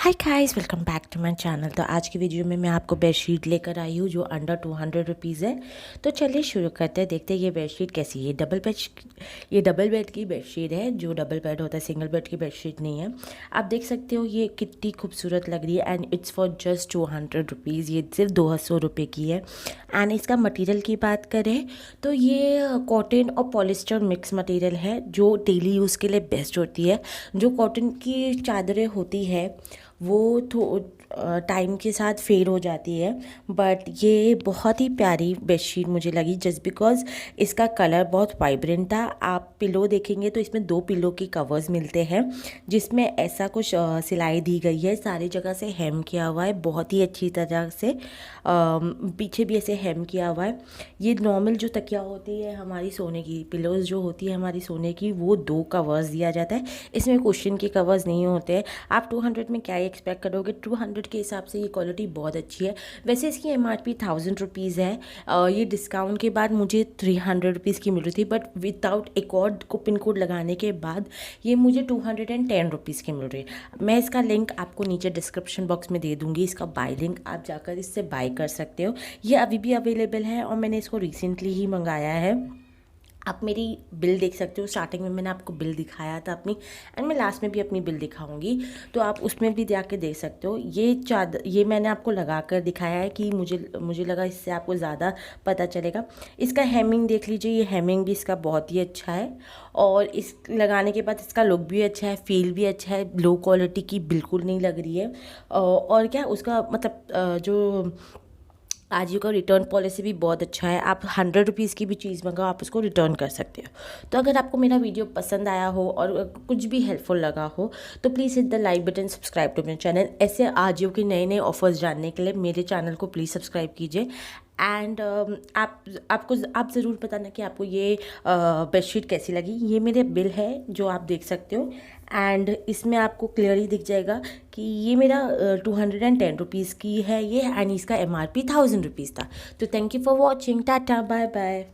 Hi guys, welcome back to my channel. तो आज की वीडियो में मैं आपको बेडशीट लेकर आई हूँ जो अंडर 200 रुपीज़ है। तो चलिए शुरू करते हैं, देखते हैं ये बेडशीट कैसी है। ये डबल बेड की बेडशीट है। जो डबल बेड होता है, सिंगल बेड की बेडशीट नहीं है। आप देख सकते हो ये कितनी खूबसूरत लग रही है and it's for just 200 rupees. ये सिर्फ 200 रुपये की है। एंड इसका मटेरियल की बात करें तो ये कॉटन और पॉलिस्टर मिक्स मटेरियल है जो डेली यूज़ के लिए बेस्ट होती है। जो कॉटन की चादरें होती है वो टाइम के साथ फेड हो जाती है, बट ये बहुत ही प्यारी बेडशीट मुझे लगी जस्ट बिकॉज इसका कलर बहुत वाइब्रेंट था। आप पिलो देखेंगे तो इसमें 2 पिलो के कवर्स मिलते हैं जिसमें ऐसा कुछ सिलाई दी गई है। सारी जगह से हेम किया हुआ है बहुत ही अच्छी तरह से। पीछे भी ऐसे हेम किया हुआ है। ये नॉर्मल जो तकिया होती है हमारी सोने की, पिलोज जो होती है हमारी सोने की, वो 2 कवर्स दिया जाता है। इसमें कुशन के कवर्स नहीं होते हैं। आप 200 में क्या एक्सपेक्ट करोगे। 200 के हिसाब से ये क्वालिटी बहुत अच्छी है। वैसे इसकी MRP 1000 रुपीज़ है। ये डिस्काउंट के बाद मुझे 300 रुपीज़ की मिल रही थी, बट विदाउट एक और पिन कोड लगाने के बाद ये मुझे 210 रुपीज़ की मिल रही है। मैं इसका लिंक आपको नीचे डिस्क्रिप्शन बॉक्स में दे दूँगी। इसका बाय लिंक आप जाकर इससे बाय कर सकते हो। ये अभी भी अवेलेबल है और मैंने इसको रिसेंटली ही मंगाया है। आप मेरी बिल देख सकते हो। स्टार्टिंग में मैंने आपको बिल दिखाया था अपनी, एंड मैं लास्ट में भी अपनी बिल दिखाऊंगी, तो आप उसमें भी जाके देख सकते हो। ये मैंने आपको लगा कर दिखाया है कि मुझे लगा इससे आपको ज़्यादा पता चलेगा। इसका हेमिंग देख लीजिए। ये हेमिंग भी इसका बहुत ही अच्छा है और इस लगाने के बाद इसका लुक भी अच्छा है, फील भी अच्छा है। लो क्वालिटी की बिल्कुल नहीं लग रही है। और क्या उसका मतलब जो आजियो का रिटर्न पॉलिसी भी बहुत अच्छा है। आप 100 रुपीज़ की भी चीज़ मंगाओ, आप उसको रिटर्न कर सकते हो। तो अगर आपको मेरा वीडियो पसंद आया हो और कुछ भी हेल्पफुल लगा हो तो please hit the like button, subscribe to my channel. ऐसे आजियो के नए नए ऑफर्स जानने के लिए मेरे चैनल को प्लीज़ सब्सक्राइब कीजिए। एंड आप ज़रूर बताना कि आपको ये बेडशीट कैसी लगी। ये मेरे बिल है जो आप देख सकते हो, एंड इसमें आपको क्लियरली दिख जाएगा कि ये मेरा 210 रुपीज़ की है ये, एंड इसका MRP 1000 रुपीज़ था। तो thank you for watching. Tata, bye bye.